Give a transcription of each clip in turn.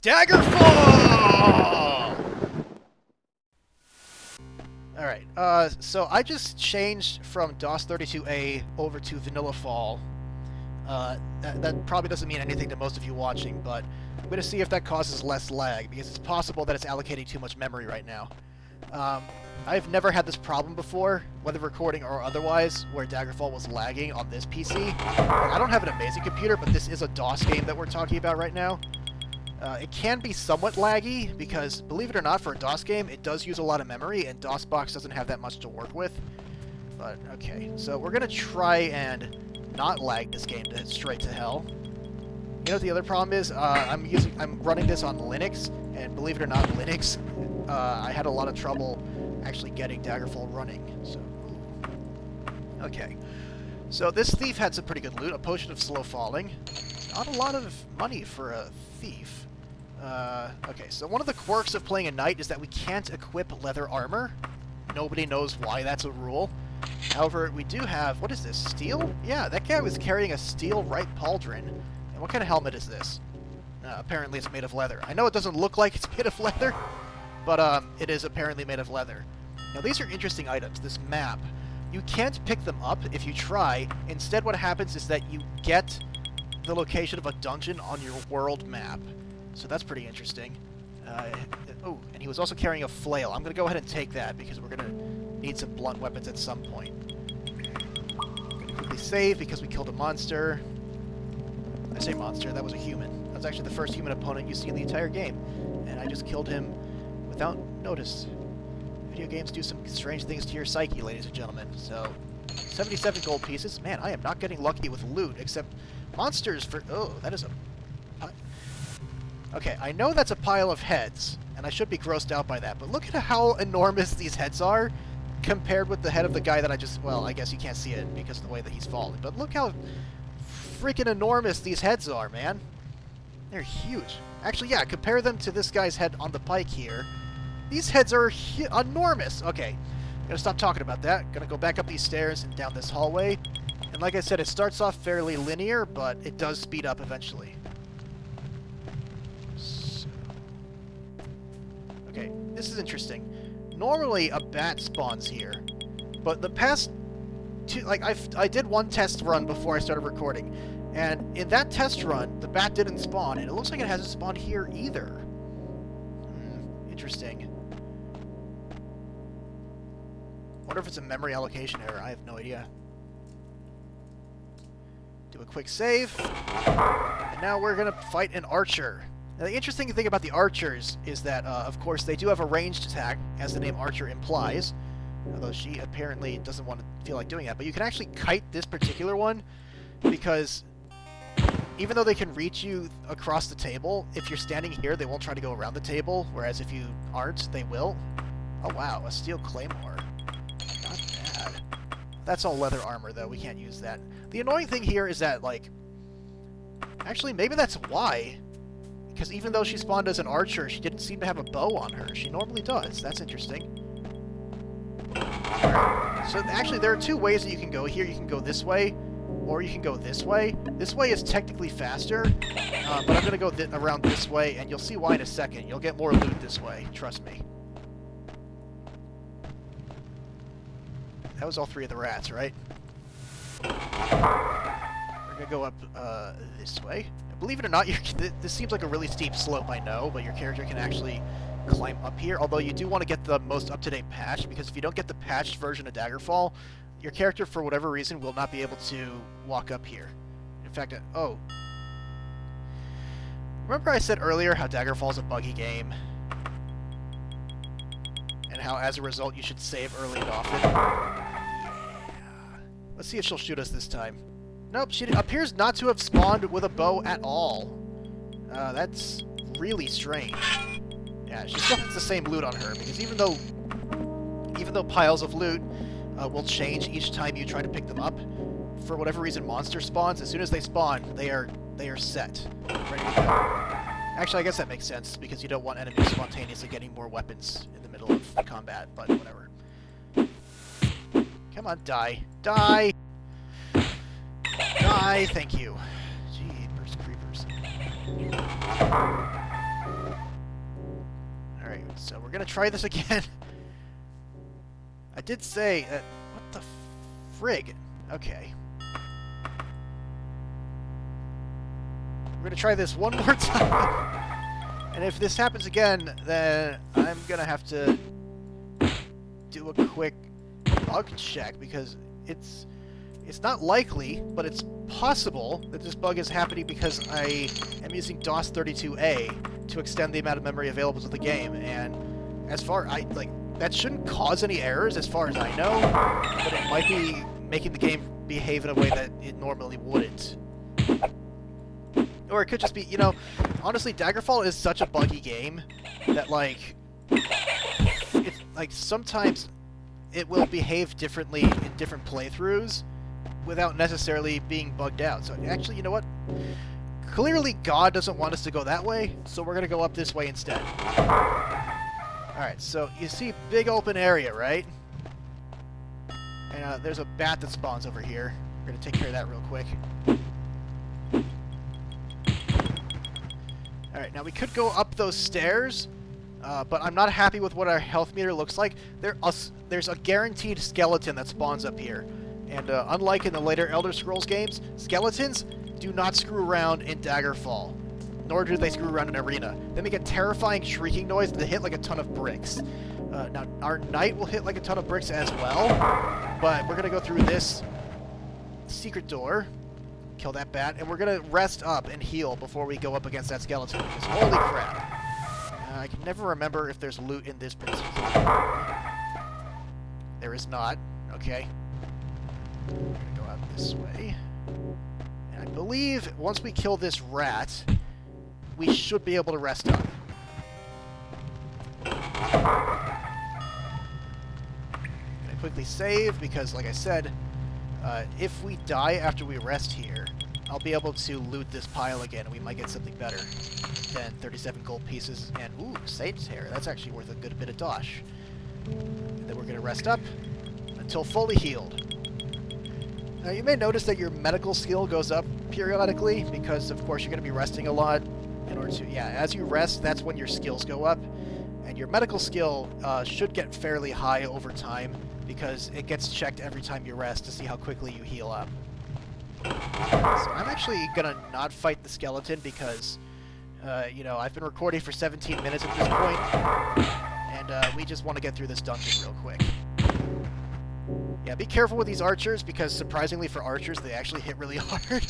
Daggerfall! Alright, so I just changed from DOS 32A over to Vanilla Fall. That probably doesn't mean anything to most of you watching, but I'm going to see if that causes less lag, because it's possible that it's allocating too much memory right now. I've never had this problem before, whether recording or otherwise, where Daggerfall was lagging on this PC. I don't have an amazing computer, but this is a DOS game that we're talking about right now. It can be somewhat laggy, because, believe it or not, for a DOS game, it does use a lot of memory, and DOSBox doesn't have that much to work with. But, okay, so we're going to try and not lag this game straight to hell. You know what the other problem is? I'm running this on Linux, and believe it or not, Linux, I had a lot of trouble actually getting Daggerfall running, so... Okay. So this thief had some pretty good loot, a potion of slow falling. Not a lot of money for a thief. Okay, so one of the quirks of playing a knight is that we can't equip leather armor. Nobody knows why that's a rule. However, we do have... What is this? Steel? Yeah, that guy was carrying a steel right pauldron. And what kind of helmet is this? Apparently it's made of leather. I know it doesn't look like it's made of leather, but it is apparently made of leather. Now these are interesting items. This map. You can't pick them up if you try. Instead what happens is that you get the location of a dungeon on your world map. So that's pretty interesting. Oh, and he was also carrying a flail. I'm going to go ahead and take that because we're going to need some blunt weapons at some point. Going to quickly save because we killed a monster. I say monster, that was a human. That was actually the first human opponent you see in the entire game. And I just killed him without notice. Video games do some strange things to your psyche, ladies and gentlemen. So, 77 gold pieces. Man, I am not getting lucky with loot, except monsters for... Oh, that is a... Okay, I know that's a pile of heads, and I should be grossed out by that, but look at how enormous these heads are compared with the head of the guy that I just... Well, I guess you can't see it because of the way that he's falling, but look how freaking enormous these heads are, man. They're huge. Actually, yeah, compare them to this guy's head on the pike here. These heads are enormous. Okay, gonna stop talking about that. Gonna go back up these stairs and down this hallway. And like I said, it starts off fairly linear, but it does speed up eventually. So... Okay, this is interesting. Normally, a bat spawns here, but the past two... Like, I did one test run before I started recording, and in that test run, the bat didn't spawn, and it looks like it hasn't spawned here either. Interesting. Wonder if it's a memory allocation error. I have no idea. Do a quick save. And now we're going to fight an archer. Now, the interesting thing about the archers is that, of course, they do have a ranged attack, as the name archer implies. Although she apparently doesn't want to feel like doing that. But you can actually kite this particular one, because even though they can reach you across the table, if you're standing here, they won't try to go around the table, whereas if you aren't, they will. Oh, wow, a steel claymore. Not bad. That's all leather armor, though. We can't use that. The annoying thing here is that, like... Actually, maybe that's why. Because even though she spawned as an archer, she didn't seem to have a bow on her. She normally does. That's interesting. So, actually, there are two ways that you can go here. You can go this way, or you can go this way. This way is technically faster, but I'm going to go around this way, and you'll see why in a second. You'll get more loot this way. Trust me. That was all three of the rats, right? We're going to go up this way. Believe it or not, this seems like a really steep slope, I know, but your character can actually climb up here. Although you do want to get the most up-to-date patch, because if you don't get the patched version of Daggerfall, your character, for whatever reason, will not be able to walk up here. In fact, oh. Remember I said earlier how Daggerfall is a buggy game? And how, as a result, you should save early and often? Yeah. Let's see if she'll shoot us this time. Nope, she appears not to have spawned with a bow at all. That's really strange. Yeah, she still has the same loot on her, because even though piles of loot will change each time you try to pick them up, for whatever reason, monster spawns. As soon as they spawn, they are set, ready to go. Actually, I guess that makes sense, because you don't want enemies spontaneously getting more weapons in the middle of the combat, but whatever. Come on, die. Die! Die, thank you. Jeepers creepers. So we're gonna try this again. I did say that... What the frig? Okay. We're gonna try this one more time. And if this happens again, then I'm gonna have to do a quick bug check, because it's not likely, but it's possible that this bug is happening because I am using DOS 32A to extend the amount of memory available to the game, and as far that shouldn't cause any errors as far as I know, but it might be making the game behave in a way that it normally wouldn't. Or it could just be, you know, honestly, Daggerfall is such a buggy game that, like, it's, like, sometimes it will behave differently in different playthroughs without necessarily being bugged out. So, actually, you know what? Clearly, God doesn't want us to go that way, so we're going to go up this way instead. Alright, so you see big open area, right? And there's a bat that spawns over here. We're going to take care of that real quick. Alright, now we could go up those stairs, but I'm not happy with what our health meter looks like. There's a guaranteed skeleton that spawns up here. And unlike in the later Elder Scrolls games, skeletons do not screw around in Daggerfall. Nor do they screw around in Arena. They make a terrifying shrieking noise and they hit like a ton of bricks. Now, our knight will hit like a ton of bricks as well, but we're going to go through this secret door, kill that bat, and we're going to rest up and heal before we go up against that skeleton, because holy crap. I can never remember if there's loot in this particular. There is not. Okay. We're going to go out this way. And I believe once we kill this rat, we should be able to rest up. Gonna quickly save, because like I said, if we die after we rest here, I'll be able to loot this pile again, and we might get something better than 37 gold pieces. And, ooh, Saint's hair. That's actually worth a good bit of dosh. And then we're going to rest up until fully healed. Now, you may notice that your medical skill goes up periodically, because, of course, you're going to be resting a lot. In order to, yeah, as you rest, that's when your skills go up. And your medical skill should get fairly high over time, because it gets checked every time you rest to see how quickly you heal up. So I'm actually gonna not fight the skeleton because, you know, I've been recording for 17 minutes at this point, and we just want to get through this dungeon real quick. Yeah, be careful with these archers, because surprisingly for archers, they actually hit really hard.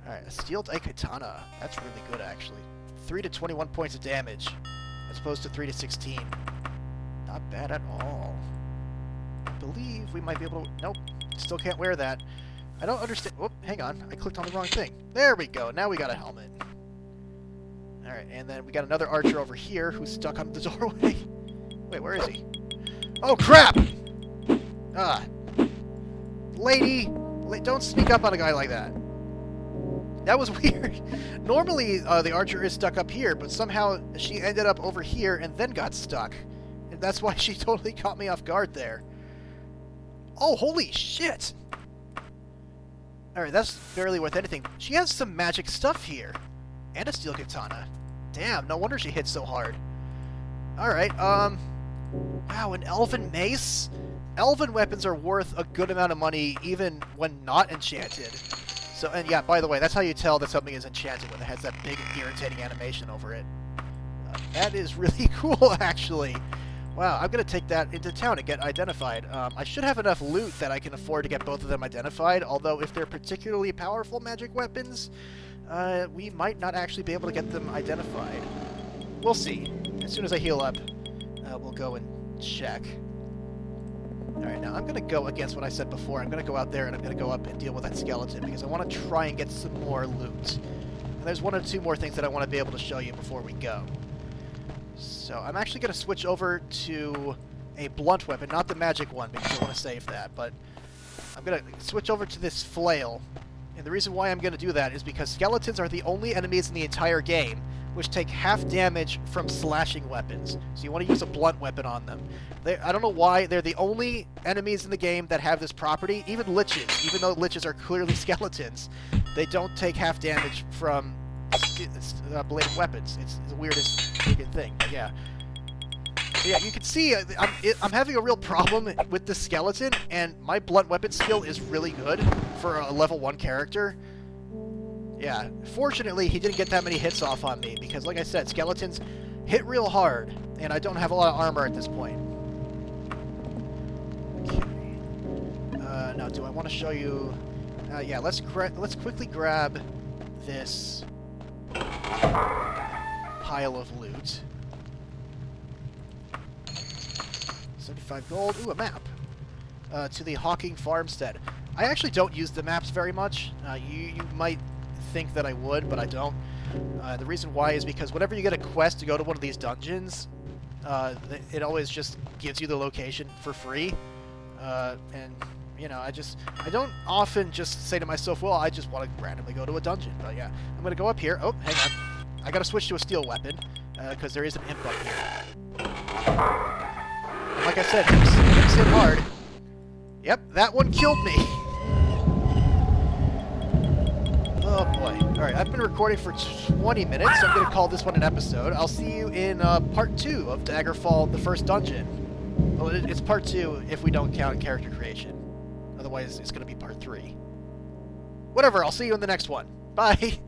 Alright, a steel katana. That's really good, actually. 3 to 21 points of damage, as opposed to 3 to 16. Not bad at all. I believe we might be able to... Nope, still can't wear that. I don't understand... Whoop, hang on. I clicked on the wrong thing. There we go. Now we got a helmet. Alright, and then we got another archer over here who's stuck on the doorway. Wait, where is he? Oh, crap! Ah. Lady! Don't sneak up on a guy like that. That was weird. Normally, the archer is stuck up here, but somehow she ended up over here and then got stuck. And that's why she totally caught me off guard there. Oh, holy shit! Alright, that's barely worth anything. She has some magic stuff here. And a steel katana. Damn, no wonder she hit so hard. Alright, wow, an elven mace? Elven weapons are worth a good amount of money even when not enchanted. So, and yeah, by the way, that's how you tell that something is enchanted, when it has that big, irritating animation over it. That is really cool, actually. Wow, I'm going to take that into town and get identified. I should have enough loot that I can afford to get both of them identified, although if they're particularly powerful magic weapons, we might not actually be able to get them identified. We'll see. As soon as I heal up, we'll go and check. Alright, now I'm going to go against what I said before. I'm going to go out there and I'm going to go up and deal with that skeleton, because I want to try and get some more loot. And there's one or two more things that I want to be able to show you before we go. So I'm actually going to switch over to a blunt weapon, not the magic one, because I want to save that, but I'm going to switch over to this flail. And the reason why I'm going to do that is because skeletons are the only enemies in the entire game which take half damage from slashing weapons. So you want to use a blunt weapon on them. I don't know why, they're the only enemies in the game that have this property. Even liches, even though liches are clearly skeletons, they don't take half damage from bladed weapons. It's the weirdest freaking thing, but yeah. Yeah, you can see I'm having a real problem with the skeleton, and my blunt weapon skill is really good for a level 1 character. Yeah, fortunately he didn't get that many hits off on me, because like I said, skeletons hit real hard, and I don't have a lot of armor at this point. Okay. Now, do I want to show you... yeah, let's quickly grab this pile of loot. 75 gold. Ooh, a map. To the Hawking Farmstead. I actually don't use the maps very much. You might think that I would, but I don't. The reason why is because whenever you get a quest to go to one of these dungeons, it always just gives you the location for free. And, you know, I don't often just say to myself, well, I just want to randomly go to a dungeon. But yeah, I'm going to go up here. Oh, hang on. I got to switch to a steel weapon, because there is an imp up here. Like I said, imps hit hard. Yep, that one killed me. Oh boy. Alright, I've been recording for 20 minutes, so I'm going to call this one an episode. I'll see you in part 2 of Daggerfall, the first dungeon. Well, it's part 2 if we don't count character creation. Otherwise, it's going to be part 3. Whatever, I'll see you in the next one. Bye!